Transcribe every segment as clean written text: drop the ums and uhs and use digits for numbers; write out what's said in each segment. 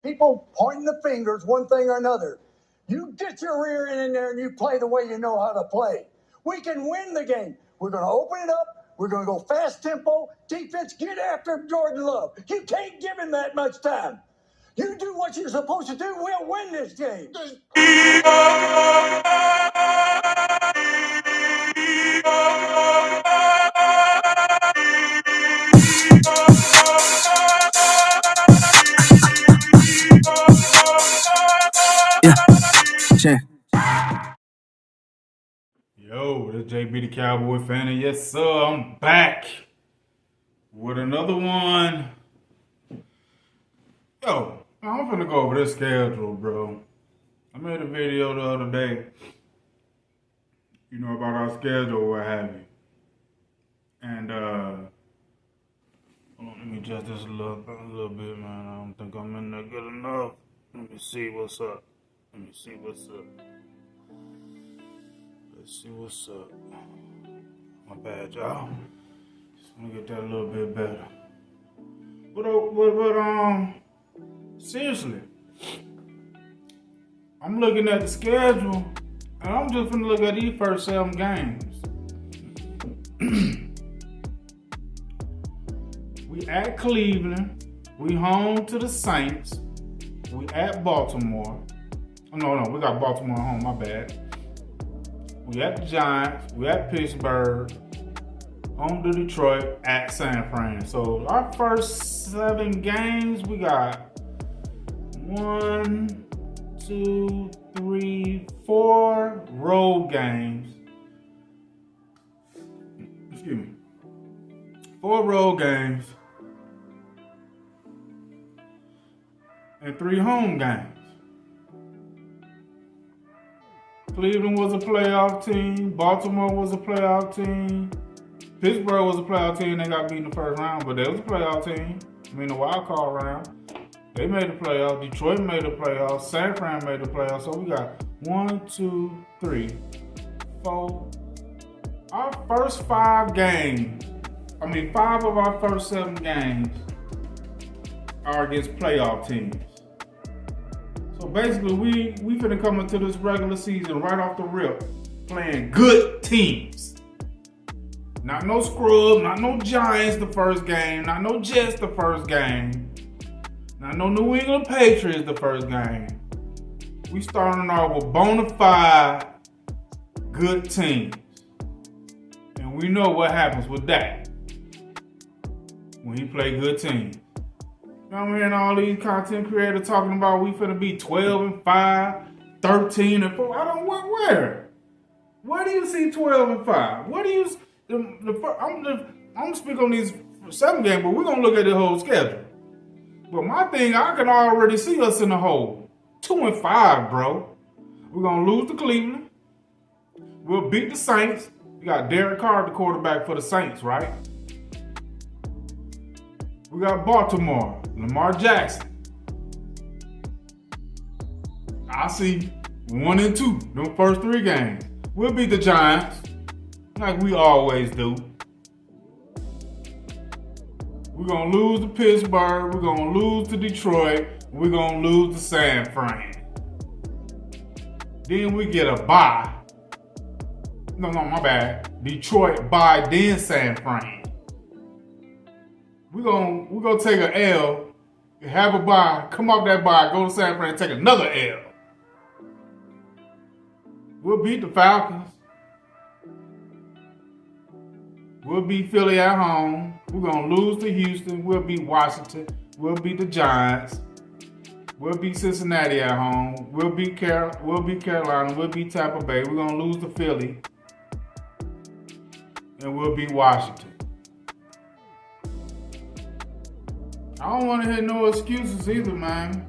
People pointing the fingers, one thing or another. You get your rear end in there and you play the way you know how to play. We can win the game. We're going to open it up. We're going to go fast tempo. Defense, get after Jordan Love. You can't give him that much time. You do what you're supposed to do, we'll win this game. Yeah, check. Yo, this JB the Cowboy fan, and yes sir, I'm back with another one. Yo, I'm finna go over this schedule, bro. I made a video the other day, about our schedule or what have you. And hold on, let me adjust this a little bit, man. I don't think I'm in there good enough. Let me see what's up. Let's see what's up. My bad, y'all. Just wanna get that a little bit better. But seriously, I'm looking at the schedule, and I'm just gonna look at these first 7 games. We at Cleveland, we home to the Saints, we at Baltimore. Oh, no, we got Baltimore at home, my bad. We at the Giants, we at Pittsburgh, home to Detroit, at San Fran. So our first 7 games, we got 1, 2, 3, 4 road games. Excuse me. 4 road games and 3 home games. Cleveland was a playoff team. Baltimore was a playoff team. Pittsburgh was a playoff team. They got beat in the first round, but they was a playoff team. The wild card round. They made the playoffs. Detroit made the playoffs. San Fran made the playoffs. So we got 1, 2, 3, 4. Our first 5 games. 5 of our first 7 games are against playoff teams. So basically, we finna come into this regular season right off the rip playing good teams. Not no scrub, not no Giants the first game, not no Jets the first game, not no New England Patriots the first game. We starting off with bona fide good teams. And we know what happens with Dak when he play good teams. I'm hearing all these content creators talking about we finna be 12-5, 13-4. I don't where. Where do you see 12-5? What do you? I'm gonna speak on these 7 games, but we're gonna look at the whole schedule. But my thing, I can already see us in the hole 2-5, bro. We're gonna lose to Cleveland. We'll beat the Saints. We got Derek Carr, the quarterback for the Saints, right? We got Baltimore, Lamar Jackson. I see 1 and 2, them first 3 games. We'll beat the Giants, like we always do. We're going to lose to Pittsburgh. We're going to lose to Detroit. We're going to lose to San Fran. Then we get a bye. No, my bad. Detroit bye, then San Fran. We're gonna take an L, have a bye, come off that bye, go to San Fran, take another L. We'll beat the Falcons. We'll beat Philly at home. We're gonna lose to Houston. We'll beat Washington. We'll beat the Giants. We'll beat Cincinnati at home. We'll beat Carolina. We'll beat Tampa Bay. We're gonna lose to Philly. And we'll beat Washington. I don't want to hear no excuses either, man.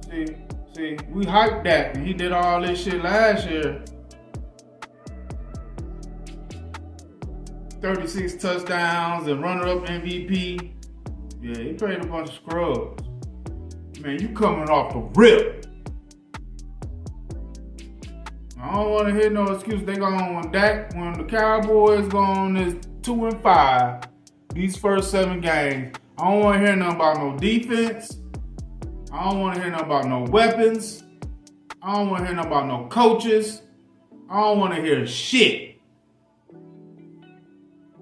See, we hyped that, and he did all this shit last year. 36 touchdowns and runner-up MVP. Yeah, he played a bunch of scrubs. Man, you coming off the rip. I don't want to hear no excuses. They going when the Cowboys go on this 2-5, these first 7 games. I don't want to hear nothing about no defense. I don't want to hear nothing about no weapons. I don't want to hear nothing about no coaches. I don't want to hear shit.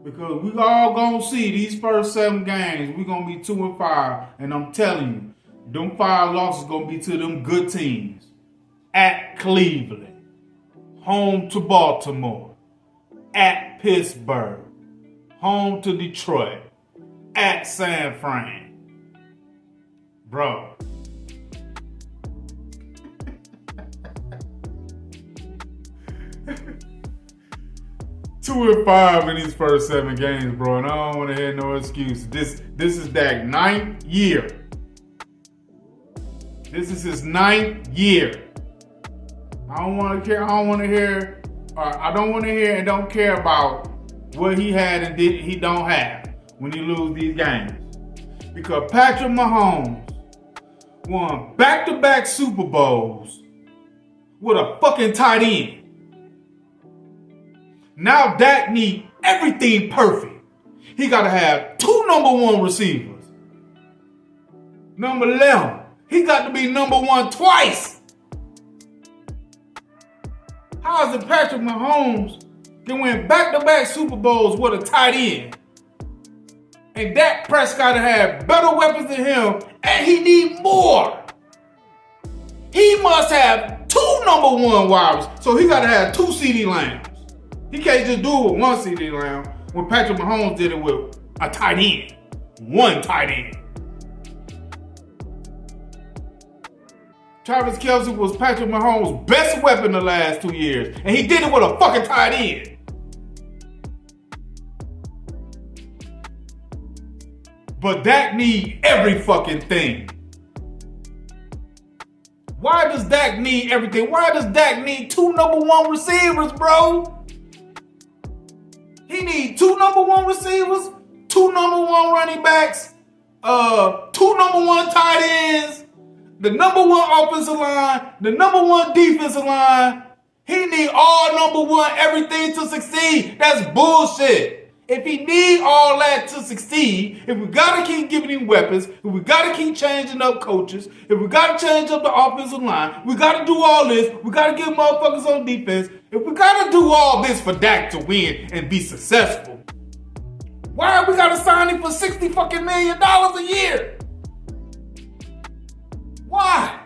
Because we all gonna see these first 7 games, we gonna be 2-5. And I'm telling you, them 5 losses gonna be to them good teams. At Cleveland, home to Baltimore, at Pittsburgh, home to Detroit, at San Fran. Bro. 2-5 in these first 7 games, bro, and I don't want to hear no excuses. This is Dak's 9th year. This is his 9th year. I don't want to hear and don't care about what he had and he don't have when he lose these games. Because Patrick Mahomes won back-to-back Super Bowls with a fucking tight end. Now Dak need everything perfect. He got to have 2 number 1 receivers. Number 11, he got to be number 1 twice. How is it Patrick Mahomes can win back-to-back Super Bowls with a tight end? And Dak Prescott have better weapons than him, and he need more. He must have 2 number 1 wides, so he got to have 2 CeeDee Lambs. He can't just do it with 1 CeeDee Lamb when Patrick Mahomes did it with a tight end. 1 tight end. Travis Kelce was Patrick Mahomes' best weapon the last 2 years, and he did it with a fucking tight end. But Dak need every fucking thing. Why does Dak need everything? Why does Dak need 2 number 1 receivers, bro? He need 2 number 1 receivers, 2 number 1 running backs, 2 number 1 tight ends, the number 1 offensive line, the number 1 defensive line. He need all number 1 everything to succeed. That's bullshit. If he need all that to succeed, if we gotta keep giving him weapons, if we gotta keep changing up coaches, if we gotta change up the offensive line, we gotta do all this, we gotta get motherfuckers on defense, if we gotta do all this for Dak to win and be successful, why we gotta sign him for $60 fucking million a year? Why?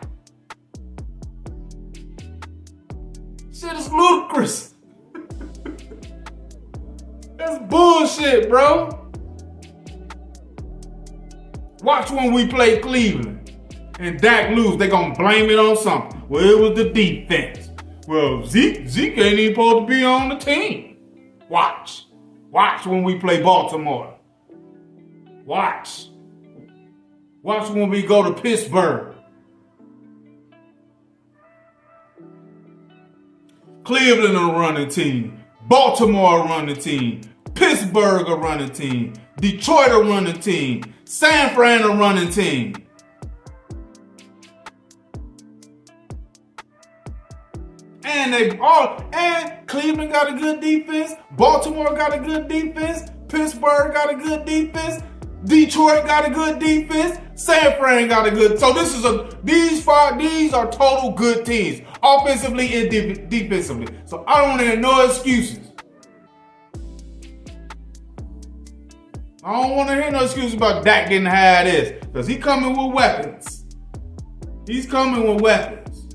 Shit is ludicrous. That's bullshit, bro. Watch when we play Cleveland and Dak lose, they gonna blame it on something. Well, it was the defense. Well, Zeke ain't even supposed to be on the team. Watch when we play Baltimore. Watch when we go to Pittsburgh. Cleveland will run the team. Baltimore will run the team. Pittsburgh will run the team. Detroit will run the team. San Fran will run the team. And Cleveland got a good defense. Baltimore got a good defense. Pittsburgh got a good defense. Detroit got a good defense. San Fran got a good. So these are total good teams, offensively and defensively. So I don't want to hear no excuses. I don't want to hear no excuses about Dak didn't have this, because he coming with weapons. He's coming with weapons.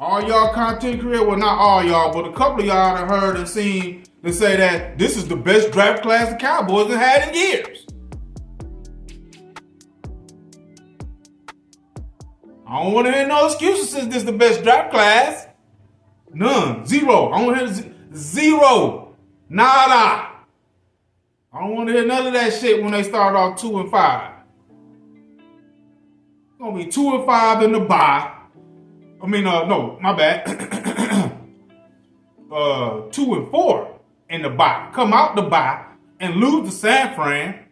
All y'all content creators, well, not all y'all, but a couple of y'all have heard and seen to say that this is the best draft class the Cowboys have had in years. I don't want to hear no excuses since this is the best draft class. None. Zero. I don't want to hear zero. Nada. I don't want to hear none of that shit when they start off 2-5. It's going to be 2-5 in the bye. I mean, no, my bad. 2-4 in the bye. Come out the bye and lose to San Fran.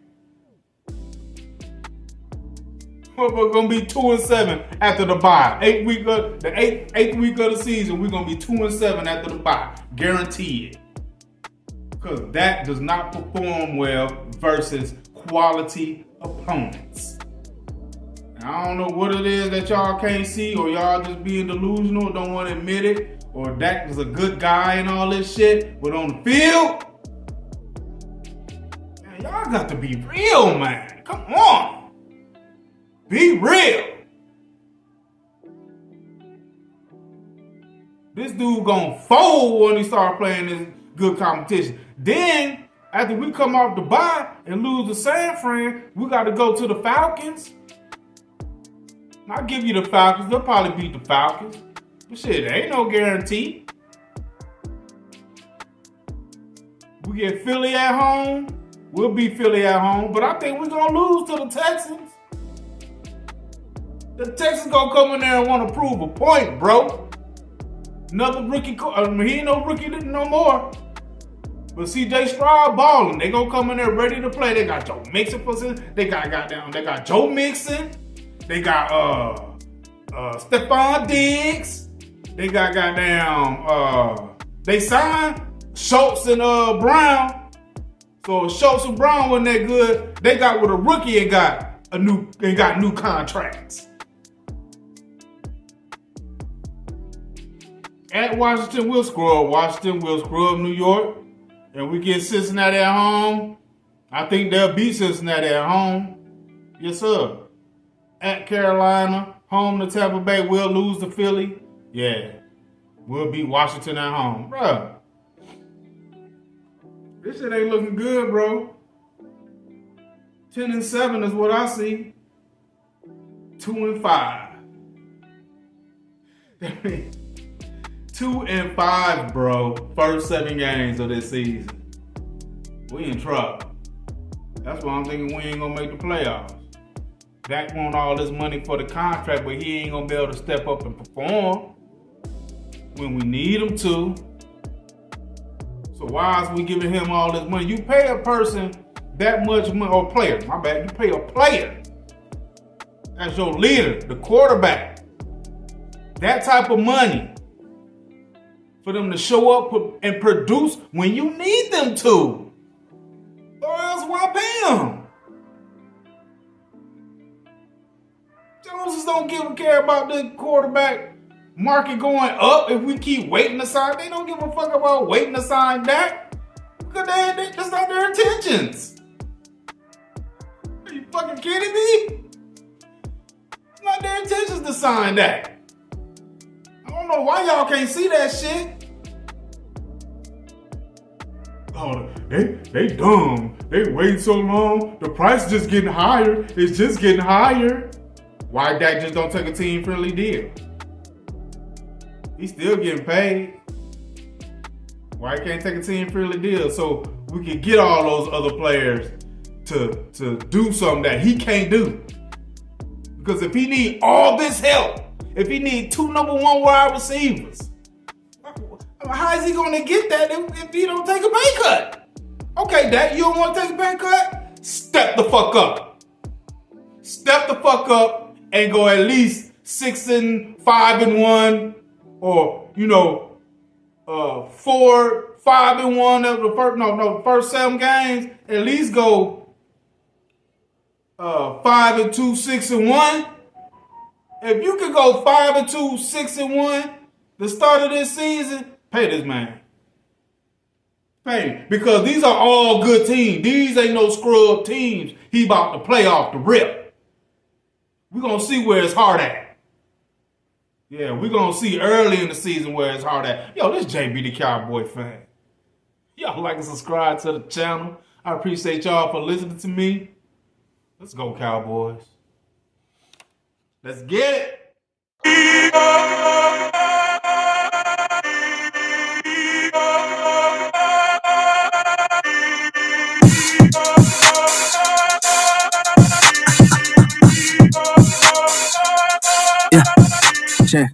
We're gonna be 2-7 after the bye. Eighth week of the season, we're gonna be 2-7 after the bye, guaranteed. Because that does not perform well versus quality opponents. I don't know what it is that y'all can't see, or y'all just being delusional, don't want to admit it, or Dak is a good guy and all this shit, but on the field, man, y'all got to be real, man. Come on. Be real. This dude gonna fold when he start playing this good competition. Then, after we come off the bye and lose to San Fran, we got to go to the Falcons. I'll give you the Falcons. They'll probably beat the Falcons. But shit, ain't no guarantee. We get Philly at home. We'll beat Philly at home. But I think we're going to lose to the Texans. The Texans going to come in there and want to prove a point, bro. Another rookie. He ain't no rookie no more. But CJ Stroud balling. They going to come in there ready to play. They got Joe Mixon. They got Joe Mixon. They got Stephon Diggs. They got they signed Schultz and Brown. So Schultz and Brown wasn't that good. They got with a rookie and got new contracts. At Washington, we'll scrub New York. And we get Cincinnati at home. I think they'll beat Cincinnati at home. Yes, sir. At Carolina, home to Tampa Bay, we'll lose to Philly. Yeah, we'll beat Washington at home. Bro, this shit ain't looking good, bro. 10-7 is what I see. 2-5. 2-5, bro. First 7 games of this season. We in trouble. That's why I'm thinking we ain't gonna make the playoffs. Dak want all this money for the contract, but he ain't gonna be able to step up and perform when we need him to. So why is we giving him all this money? You pay a person that much money, or player, my bad. You pay a player as your leader, the quarterback, that type of money for them to show up and produce when you need them to. Or else why pay them? Joneses don't care about the quarterback market going up if we keep waiting to sign. They don't give a fuck about waiting to sign Dak. Because that's not their intentions. Are you fucking kidding me? It's not their intentions to sign Dak. I don't know why y'all can't see that shit. Oh, they dumb. They wait so long. The price is just getting higher. It's just getting higher. Why Dak just don't take a team-friendly deal? He's still getting paid. Why he can't take a team-friendly deal so we can get all those other players to do something that he can't do? Because if he need all this help, if he need 2 number 1 wide receivers, how is he going to get that if he don't take a pay cut? Okay, Dak, you don't want to take a pay cut? Step the fuck up. Step the fuck up and go at least 6-5-1, or 4-5-1 of the first 7 games. At least go 5-2, 6-1. If you could go 5-2, 6-1 the start of this season, pay this man. Pay him. Because these are all good teams. These ain't no scrub teams he about to play off the rip. We're going to see where it's hard at. Yeah, we're going to see early in the season where it's hard at. Yo, this JB the Cowboy fan. Y'all like and subscribe to the channel. I appreciate y'all for listening to me. Let's go, Cowboys. Let's get it. Yeah, check.